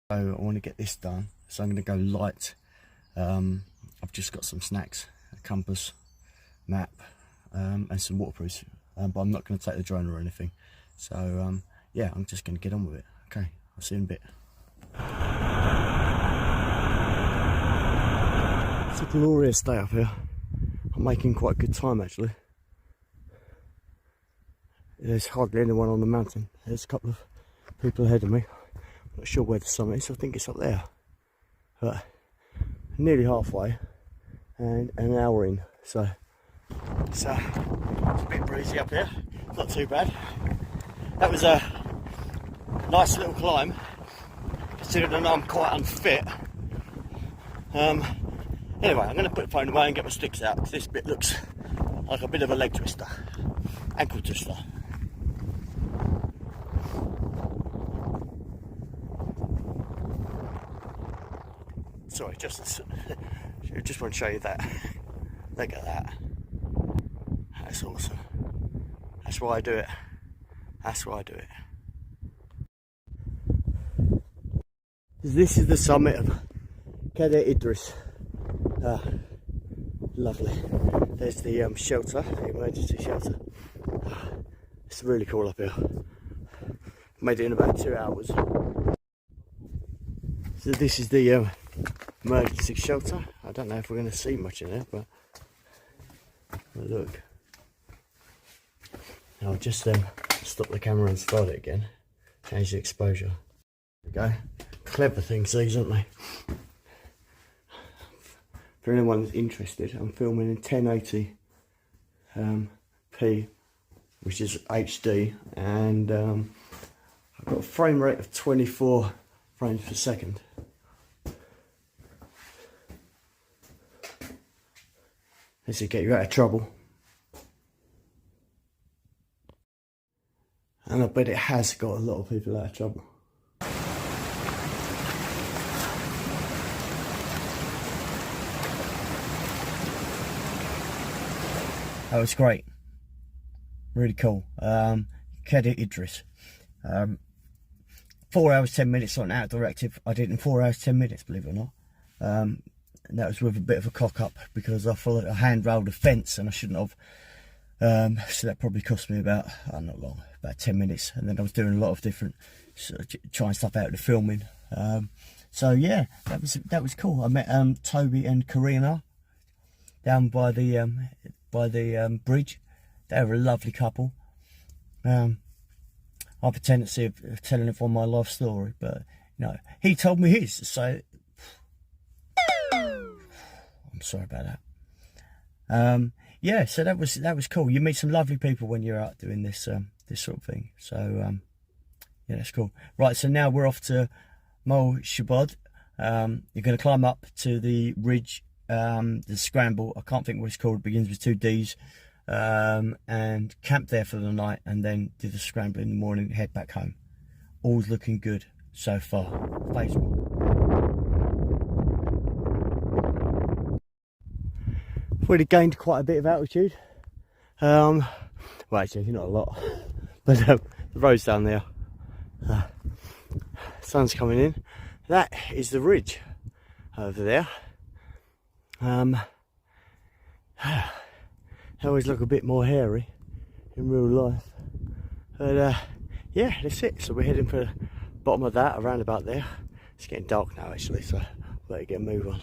So I want to get this done, so I'm going to go light. I've just got some snacks, a compass, map, and some waterproofs, but I'm not going to take the drone or anything. So yeah, I'm just going to get on with it. Okay, I'll see you in a bit. It's a glorious day up here. I'm making quite good time actually. There's hardly anyone on the mountain. There's a couple of people ahead of me. I'm not sure where the summit is. I think it's up there. But nearly halfway and an hour in. So it's a bit breezy up here. Not too bad. That was a nice little climb, considering I'm quite unfit. Anyway, I'm going to put the phone away and get my sticks out, because this bit looks like a bit of a leg twister, ankle twister. Sorry, just want to show you that. Look at that. That's awesome. That's why I do it. That's why I do it. This is the summit of Cadair Idris. Lovely. There's the shelter, the emergency shelter. It's really cool up here. Made it in about 2 hours. So this is the emergency shelter. I don't know if we're going to see much in there, but look. I'll just stop the camera and start it again. Change the exposure. There we go. Clever things these, aren't they? For anyone that's interested, I'm filming in 1080p, which is HD, and I've got a frame rate of 24 frames per second. This will get you out of trouble. And I bet it has got a lot of people out of trouble. That was great. Really cool. Cadair Idris. 4 hours 10 minutes on an outdoor active. I did it in 4 hours 10 minutes, believe it or not. And that was with a bit of a cock up, because I followed a handrailed a fence and I shouldn't have. So that probably cost me about, not long, about 10 minutes. And then I was doing a lot of different, trying stuff out of the filming. So yeah, that was cool. I met Toby and Karina down by the bridge. They were a lovely couple. I have a tendency of telling everyone my life story, but you know, he told me his, so I'm sorry about that. Yeah, so that was cool. You meet some lovely people when you're out doing this this sort of thing. So yeah, that's cool. Right, so now we're off to Moel Siabod. You're going to climb up to the ridge, the scramble. I can't think what it's called. It begins with 2 D's. And camp there for the night, and then do the scramble in the morning, head back home. All's looking good so far. Phase 1. Already gained quite a bit of altitude. Well, actually not a lot, but the road's down there. Sun's coming in. That is the ridge over there. They always look a bit more hairy in real life, but yeah, that's it. So we're heading for the bottom of that, around about there. It's getting dark now actually, so better get a move on.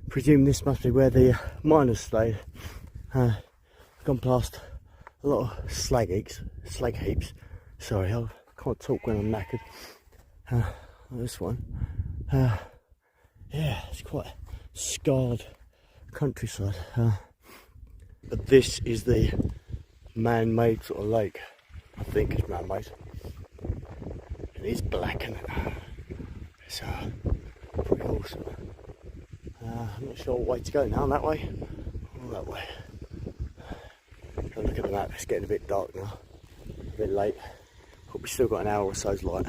Presume this must be where the miners stayed. Gone past a lot of slag heaps. Sorry, I can't talk when I'm knackered. This one, yeah, it's quite scarred countryside. But this is the man-made sort of lake. I think it's man-made. It is black, and it's pretty awesome. I'm not sure what way to go now. That way or that way? Have a look at the map. It's getting a bit dark now, a bit late, but we've still got an hour or so's light.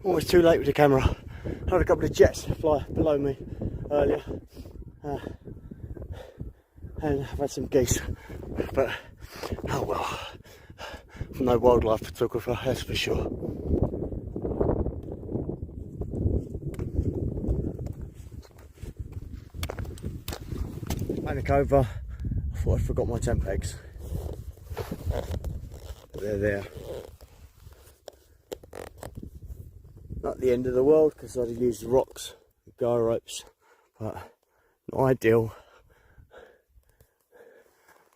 Almost too late with the camera. I had a couple of jets fly below me earlier. and I've had some geese, but oh well, I'm no wildlife photographer, that's for sure. Panic over, I thought I forgot my tent pegs, but they're there. Not the end of the world, because I'd have used rocks, guy ropes, but not ideal.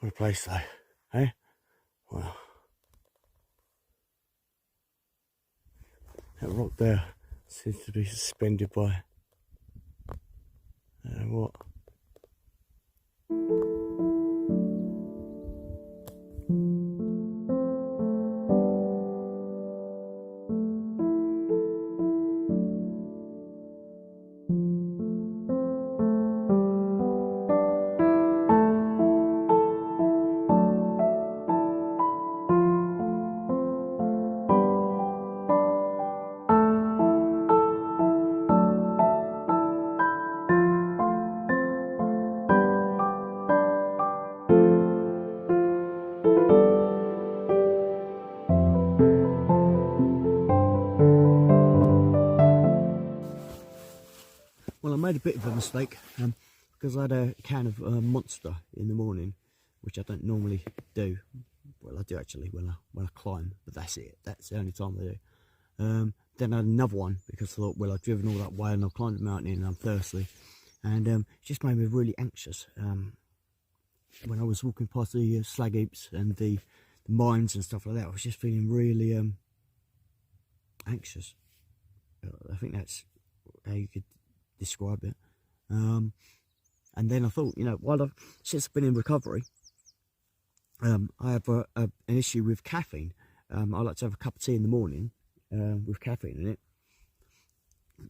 What a place though, eh? Wow. That rock there seems to be suspended by, I don't know what. Well, I made a bit of a mistake because I had a can of Monster in the morning, which I don't normally do. Well, I do actually when I climb, but that's it. That's the only time I do. Then I had another one because I thought, well, I've driven all that way and I've climbed the mountain and I'm thirsty, and it just made me really anxious. When I was walking past the slag heaps and the mines and stuff like that, I was just feeling really anxious. I think that's how you could describe it. And then I thought, you know, since I've been in recovery, I have an issue with caffeine. I like to have a cup of tea in the morning with caffeine in it,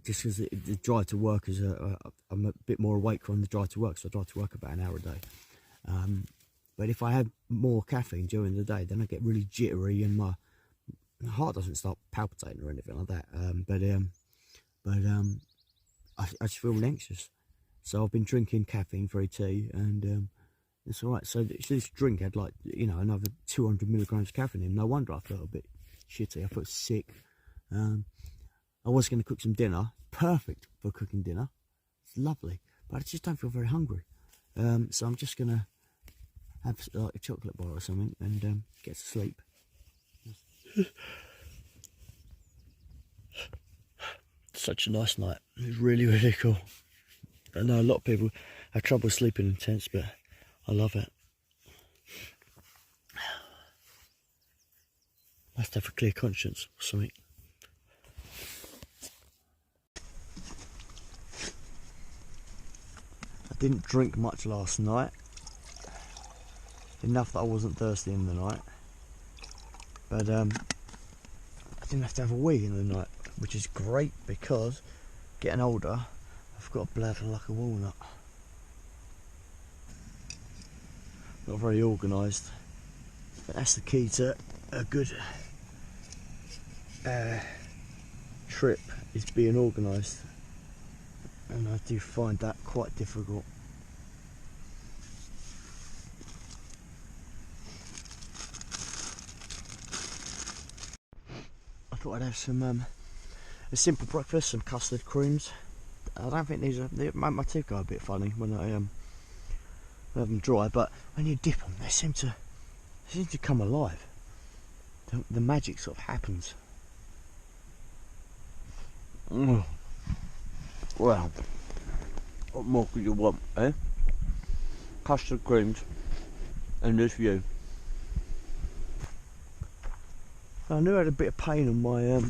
just because the drive to work is I'm a bit more awake on the drive to work, so I drive to work about an hour a day. But if I have more caffeine during the day, then I get really jittery and my heart doesn't start palpitating or anything like that. I just feel anxious, so I've been drinking caffeine-free tea, and it's all right. So this drink had, like, you know, another 200 milligrams of caffeine in. No wonder I felt a bit shitty. I felt sick. I was going to cook some dinner, perfect for cooking dinner. It's lovely, but I just don't feel very hungry. So I'm just going to have like a chocolate bar or something and get to sleep. Such a nice night. It was really, really cool. I know a lot of people have trouble sleeping in tents, but I love it. Must have a clear conscience or something. I didn't drink much last night. Enough that I wasn't thirsty in the night. But I didn't have to have a wee in the night, which is great because getting older, I've got a bladder like a walnut. Not very organised, but that's the key to a good trip, is being organised, and I do find that quite difficult. I thought I'd have some a simple breakfast, some custard creams. I don't think they make my teeth go a bit funny when I have them dry, but when you dip them, they seem to come alive. The magic sort of happens. Well, what more could you want, eh? Custard creams and this view. I knew I had a bit of pain on my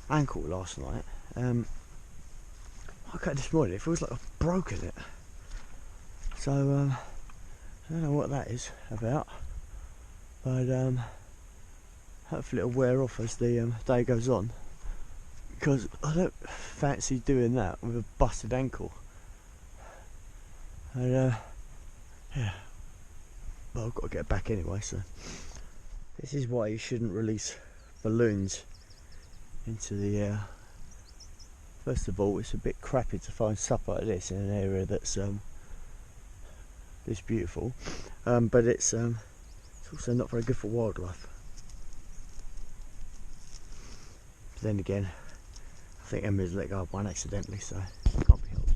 ankle last night. Okay, this morning it feels like I've broken it. So I don't know what that is about, but hopefully it'll wear off as the day goes on, because I don't fancy doing that with a busted ankle. And yeah, well, I've got to get back anyway, so this is why you shouldn't release balloons into the air. First of all, it's a bit crappy to find stuff like this in an area that's this beautiful, but it's also not very good for wildlife. But then again, I think Emma's let go of one accidentally, so it can't be helped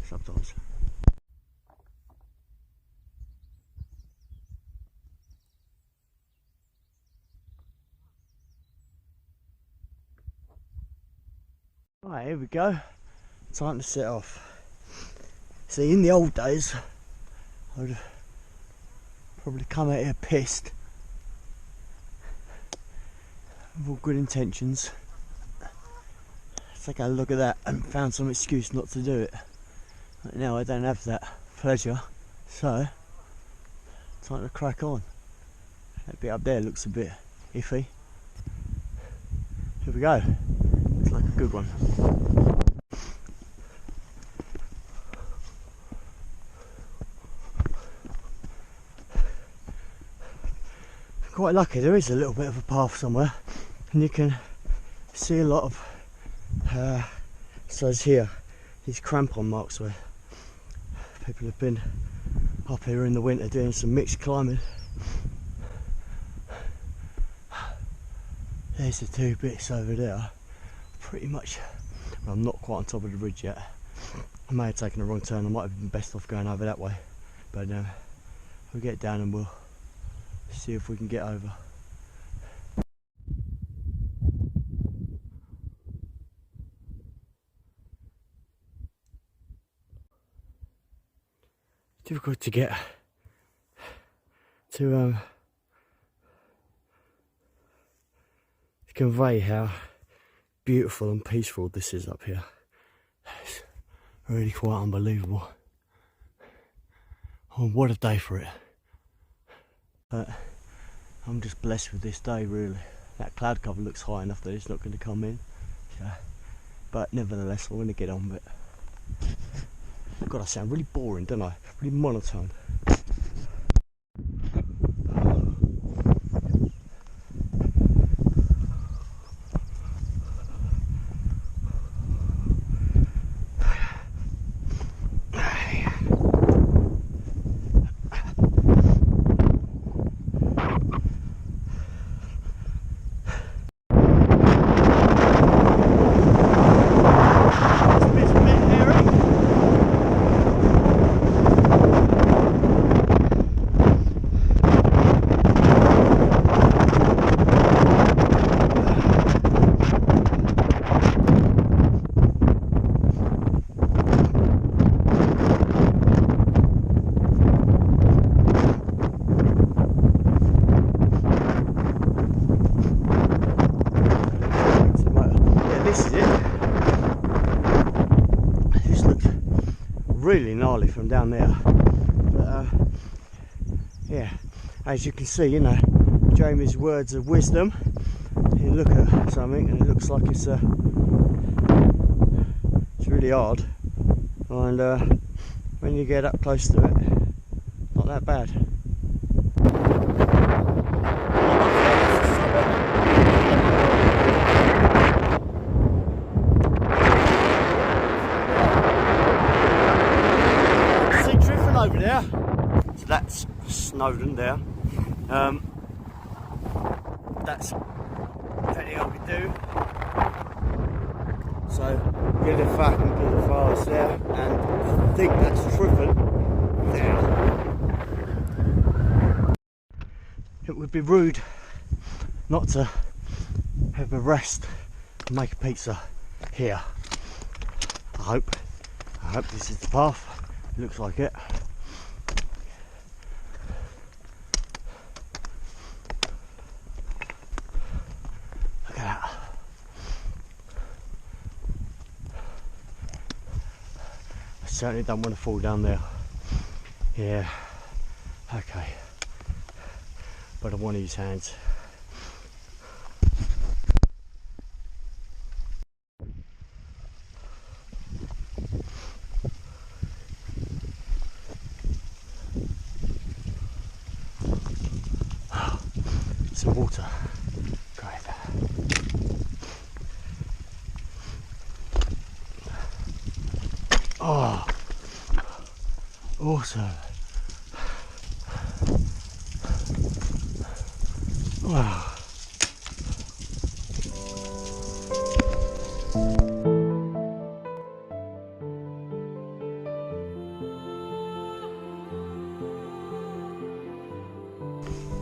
sometimes. Right, here we go. Time to set off. See, in the old days, I'd have probably come out here pissed, with all good intentions. Take a look at that and found some excuse not to do it. But now I don't have that pleasure, so time to crack on. That bit up there looks a bit iffy. Here we go. Looks like a good one. Quite lucky, there is a little bit of a path somewhere, and you can see a lot of so it's here, these crampon marks where people have been up here in the winter doing some mixed climbing. There's the two bits over there. Pretty much, well, I'm not quite on top of the ridge yet. I may have taken a wrong turn. I might have been best off going over that way, but we'll get down and we'll see if we can get over. Difficult to get to convey how beautiful and peaceful this is up here. It's really quite unbelievable. Oh, what a day for it. But I'm just blessed with this day, really. That cloud cover looks high enough that it's not going to come in. So, but nevertheless, I'm going to get on with it. God, I sound really boring, don't I? Really monotone. Really gnarly from down there, but yeah, as you can see, you know, Jamie's words of wisdom. You look at something and it looks like it's really hard, and when you get up close to it, not that bad. Over there, so that's Snowdon there. That's pretty hard to do. So get the fucking to the forest there, and I think that's Triffin there. It would be rude not to have a rest and make a pizza here. I hope this is the path. It looks like it. Look at that. I certainly don't want to fall down there. Yeah, okay. But I want to use hands. Some water. Great. Oh, awesome. Wow.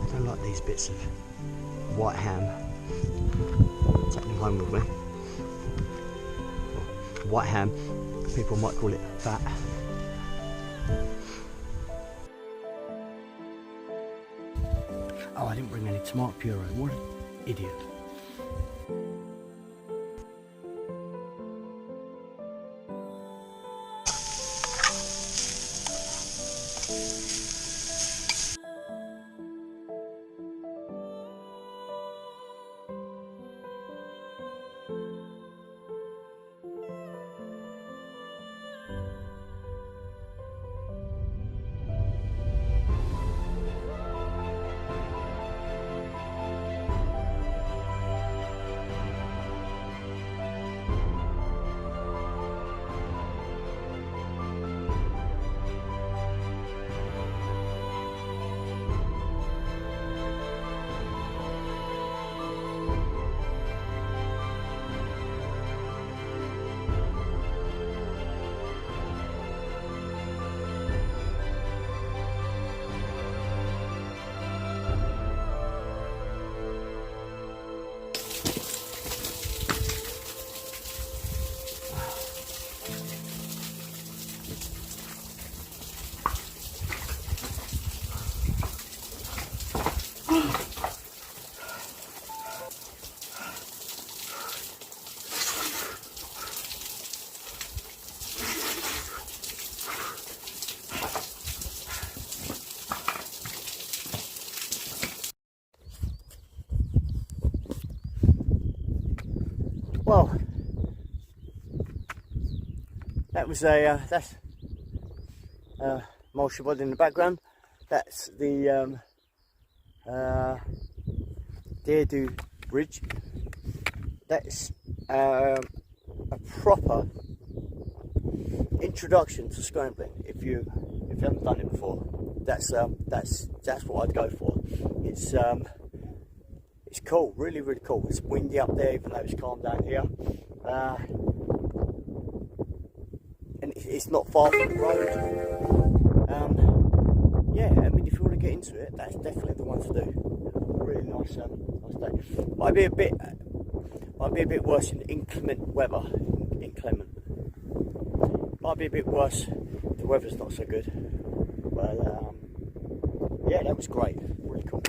I don't like these bits of white ham. Take them home with me. White ham, people might call it fat. Oh, I didn't bring any tomato puree. What an idiot. Well, that was that's Moel Siabod in the background. That's the Cadair Idris Bridge. That's a proper introduction to scrambling. If you haven't done it before, that's what I'd go for. It's cool, really cool. It's windy up there, even though it's calm down here. And it's not far from the road. Yeah, I mean, if you want to get into it, that's definitely the one to do. Really nice day. Might be a bit worse in inclement weather. Might be a bit worse. The weather's not so good. Well, yeah, that was great. Really cool.